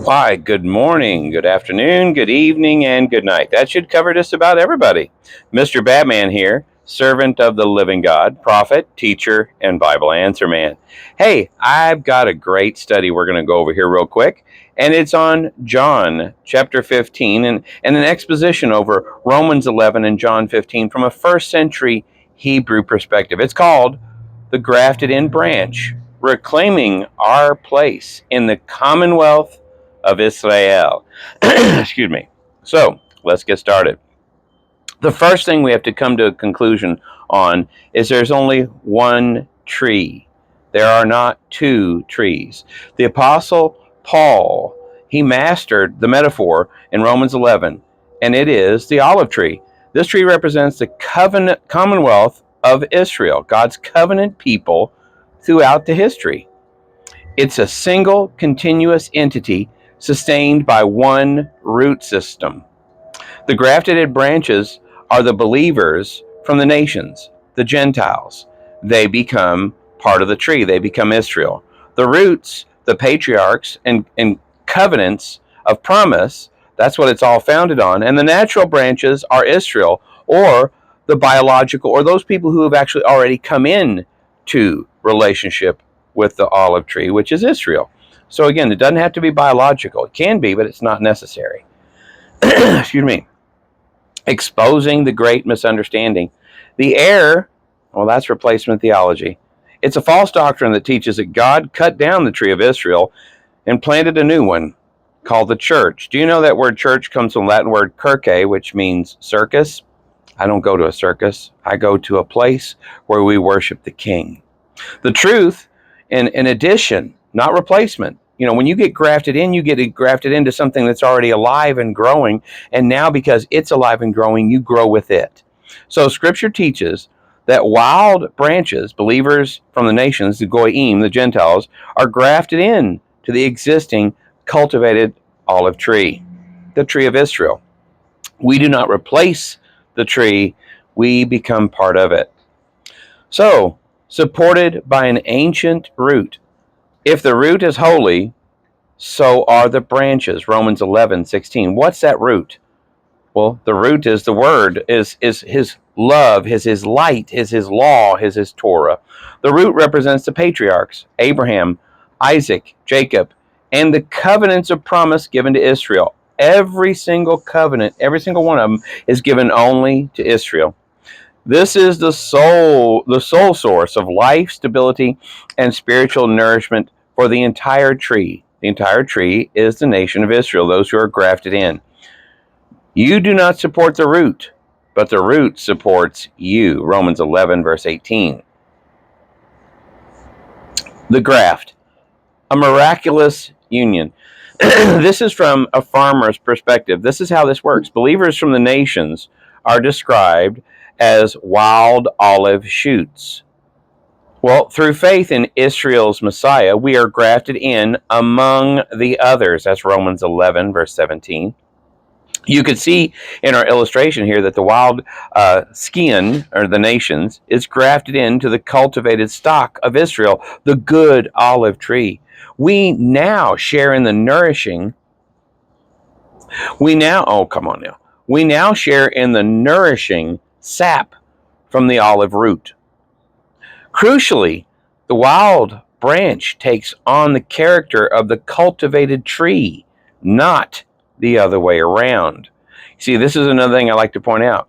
Why, good morning, good afternoon, good evening, and good night. That should cover just about everybody. Mr. Batman here, servant of the living God, prophet, teacher, and Bible answer man. Hey, I've got a great study we're going to go over here real quick, and it's on John chapter 15 and an exposition over Romans 11 and John 15 from a first century Hebrew perspective. It's called The Grafted In Branch, reclaiming our place in the commonwealth of Israel. Excuse me. So let's get started. The first thing we have to come to a conclusion on is there's only one tree. There are not two trees. The Apostle Paul, he mastered the metaphor in Romans 11, and it is the olive tree. This tree represents the covenant commonwealth of Israel, God's covenant people throughout the history. It's a single continuous entity sustained by one root system. The grafted branches are the believers from the nations, the Gentiles. They become part of the tree, they become Israel. The roots, the patriarchs, and covenants of promise, that's what it's all founded on. And the natural branches are Israel, or the biological, or those people who have actually already come in to relationship with the olive tree, which is Israel. So again, it doesn't have to be biological. It can be, but it's not necessary. Excuse me. Exposing the great misunderstanding. The error, well, that's replacement theology. It's a false doctrine that teaches that God cut down the tree of Israel and planted a new one called the church. Do you know that word church comes from the Latin word circe, which means circus? I don't go to a circus. I go to a place where we worship the King. The truth, in addition, not replacement. You know, when you get grafted in, you get grafted into something that's already alive and growing. And now, because it's alive and growing, you grow with it. So, Scripture teaches that wild branches, believers from the nations, the Goyim, the Gentiles, are grafted in to the existing cultivated olive tree, the tree of Israel. We do not replace the tree, we become part of it. So, supported by an ancient root. If the root is holy, so are the branches. Romans 11:16. What's that root? Well, the root is the word, is his love, is his light, is his law, is his Torah. The root represents the patriarchs, Abraham, Isaac, Jacob, and the covenants of promise given to Israel. Every single covenant, every single one of them is given only to Israel. This is the sole source of life, stability, and spiritual nourishment for the entire tree. The entire tree is the nation of Israel, those who are grafted in. You do not support the root, but the root supports you. Romans 11, verse 18. The graft, a miraculous union. This is from a farmer's perspective. This is how this works. Believers from the nations are described as wild olive shoots. Well, through faith in Israel's Messiah, we are grafted in among the others. That's Romans 11, verse 17. You could see in our illustration here that the wild skin, or the nations, is grafted into the cultivated stock of Israel, the good olive tree. We now share in the nourishing. We now share in the nourishing sap from the olive root. Crucially, the wild branch takes on the character of the cultivated tree, not the other way around. See, this is another thing I like to point out.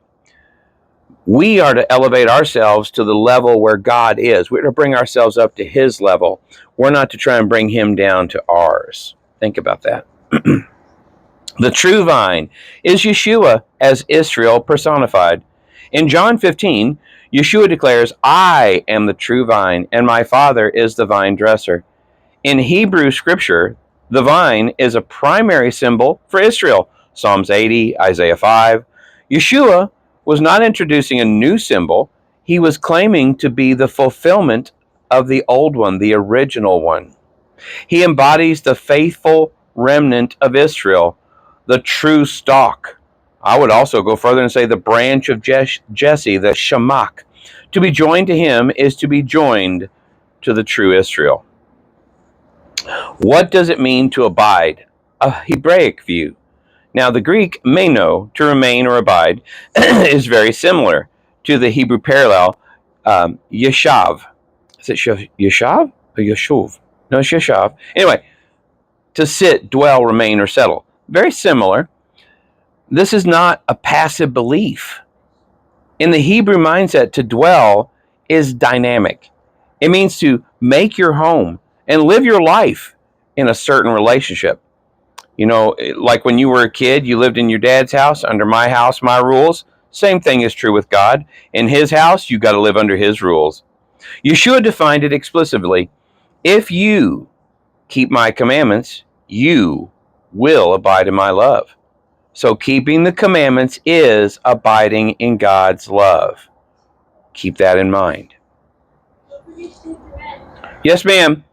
We are to elevate ourselves to the level where God is. We're to bring ourselves up to His level. We're not to try and bring Him down to ours. Think about that. The true vine is Yeshua as Israel personified. In John 15, Yeshua declares, I am the true vine, and my Father is the vine dresser. In Hebrew scripture, the vine is a primary symbol for Israel. Psalms 80, Isaiah 5. Yeshua was not introducing a new symbol. He was claiming to be the fulfillment of the old one, the original one. He embodies the faithful remnant of Israel, the true stock. I would also go further and say the branch of Jesse, the Shamak. To be joined to him is to be joined to the true Israel. What does it mean to abide? a Hebraic view. Now, the Greek meno, to remain or abide, is very similar to the Hebrew parallel, yeshav. Is it yeshav or yeshuv? No, it's yeshav. Anyway, to sit, dwell, remain, or settle. Very similar. This is not a passive belief. In the Hebrew mindset, to dwell is dynamic. It means to make your home and live your life in a certain relationship. You know, like when you were a kid, you lived in your dad's house, under my house, my rules. Same thing is true with God. In his house, you got to live under his rules. Yeshua defined it explicitly. If you keep my commandments, you will abide in my love. So keeping the commandments is abiding in God's love. Keep that in mind. Yes, ma'am.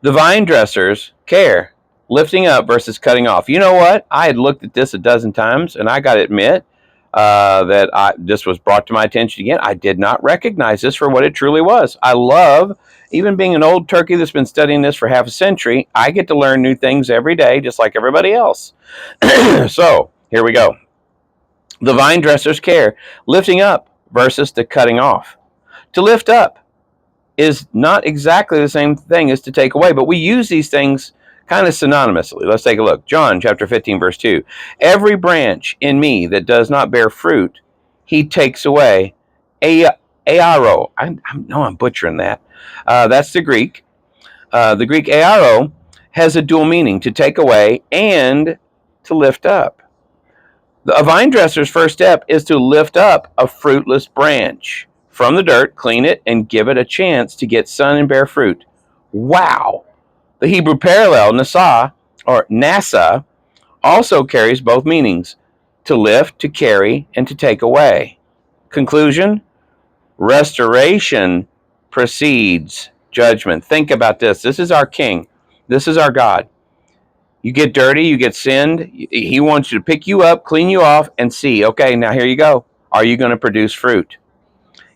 The vine dressers care. Lifting up versus cutting off. You know what? I had looked at this a dozen times, and I got to admit that this was brought to my attention again. I did not recognize this for what it truly was. I love, even being an old turkey that's been studying this for half a century, I get to learn new things every day, just like everybody else. So, here we go. The vine dressers care. Lifting up versus the cutting off. To lift up is not exactly the same thing as to take away, but we use these things kind of synonymously. Let's take a look. John chapter 15, verse 2. Every branch in me that does not bear fruit, he takes away. Airo. I know I'm butchering that. That's the Greek. The Greek airo has a dual meaning, to take away and to lift up. A vine dresser's first step is to lift up a fruitless branch from the dirt, clean it, and give it a chance to get sun and bear fruit. Wow. The Hebrew parallel, nasa, or nasa, also carries both meanings, to lift, to carry, and to take away. Conclusion, restoration precedes judgment. Think about this. This is our King. This is our God. You get dirty, you get sinned. He wants you to pick you up, clean you off, and see, okay, now here you go. Are you going to produce fruit?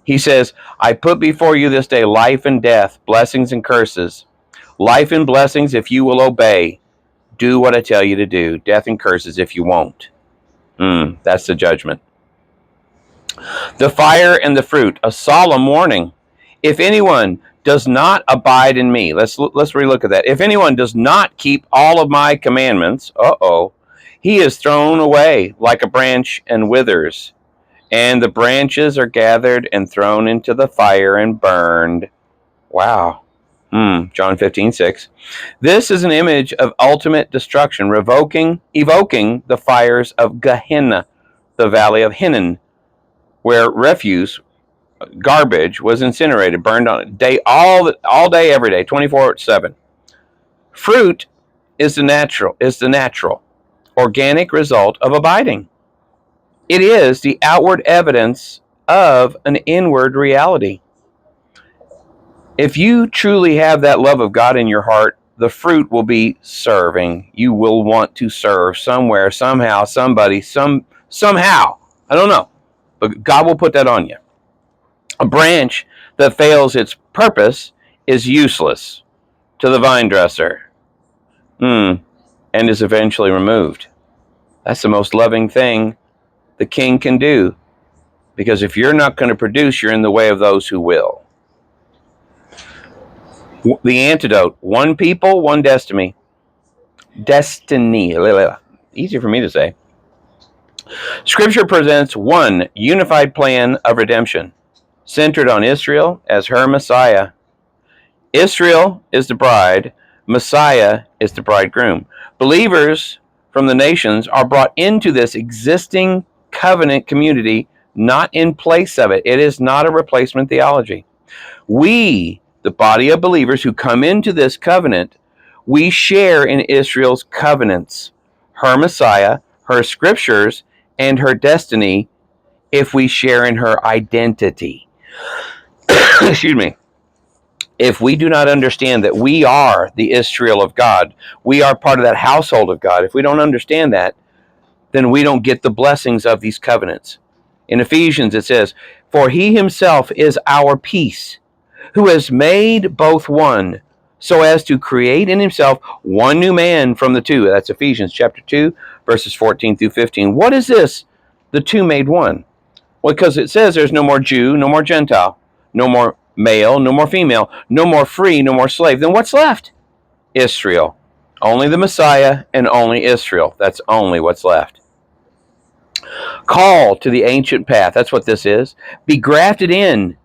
He says, I put before you this day life and death, blessings and curses. Life and blessings if you will obey. Do what I tell you to do. Death and curses if you won't. That's the judgment. The fire and the fruit, a solemn warning. If anyone does not abide in me, let's relook at that. If anyone does not keep all of my commandments, he is thrown away like a branch and withers. And the branches are gathered and thrown into the fire and burned. Wow. John 15:6. This is an image of ultimate destruction, evoking the fires of Gehenna, the valley of Hinnom, where refuse, garbage, was incinerated, burned on day all day, every day, 24/7. Fruit is the natural, organic result of abiding. It is the outward evidence of an inward reality. If you truly have that love of God in your heart, the fruit will be serving. You will want to serve somewhere, somehow, somebody, somehow. I don't know. But God will put that on you. A branch that fails its purpose is useless to the vine dresser. And is eventually removed. That's the most loving thing the King can do. Because if you're not going to produce, you're in the way of those who will. The antidote, one people, one destiny. Destiny. Easy for me to say. Scripture presents one unified plan of redemption, centered on Israel as her Messiah. Israel is the bride, Messiah is the bridegroom. Believers from the nations are brought into this existing covenant community, not in place of it. It is not a replacement theology. We, the body of believers who come into this covenant, we share in Israel's covenants, her Messiah, her scriptures, and her destiny if we share in her identity. Excuse me. If we do not understand that we are the Israel of God, we are part of that household of God, if we don't understand that, then we don't get the blessings of these covenants. In Ephesians it says, for he himself is our peace, who has made both one so as to create in himself one new man from the two. That's Ephesians chapter 2, verses 14 through 15. What is this? The two made one. Well, because it says there's no more Jew, no more Gentile, no more male, no more female, no more free, no more slave. Then what's left? Israel. Only the Messiah and only Israel. That's only what's left. Call to the ancient path. That's what this is. Be grafted in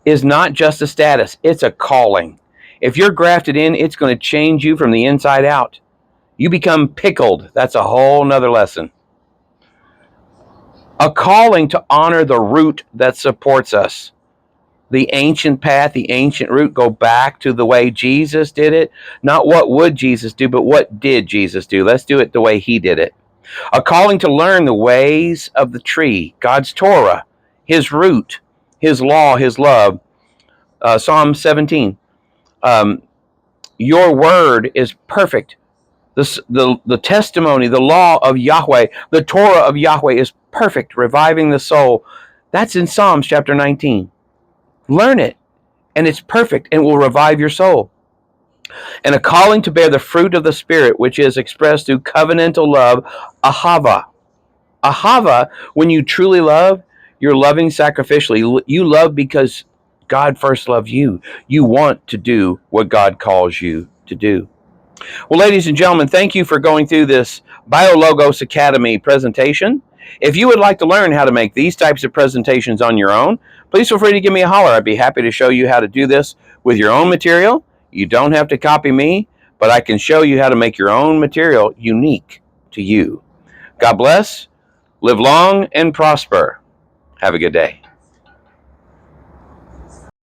is not just a status. It's a calling. If you're grafted in, it's going to change you from the inside out. You become pickled. That's a whole nother lesson. A calling to honor the root that supports us. The ancient path, the ancient root, go back to the way Jesus did it. Not what would Jesus do, but what did Jesus do? Let's do it the way he did it. A calling to learn the ways of the tree, God's Torah, his root, his law, his love. Psalm 17. Your word is perfect. The testimony, the law of Yahweh, the Torah of Yahweh is perfect, reviving the soul. That's in Psalms chapter 19. Learn it, and it's perfect, and will revive your soul. And a calling to bear the fruit of the Spirit, which is expressed through covenantal love, ahava. Ahava, when you truly love, you're loving sacrificially. You love because God first loved you. You want to do what God calls you to do. Well, ladies and gentlemen, thank you for going through this BioLogos Academy presentation. If you would like to learn how to make these types of presentations on your own, please feel free to give me a holler. I'd be happy to show you how to do this with your own material. You don't have to copy me, but I can show you how to make your own material unique to you. God bless. Live long and prosper. Have a good day.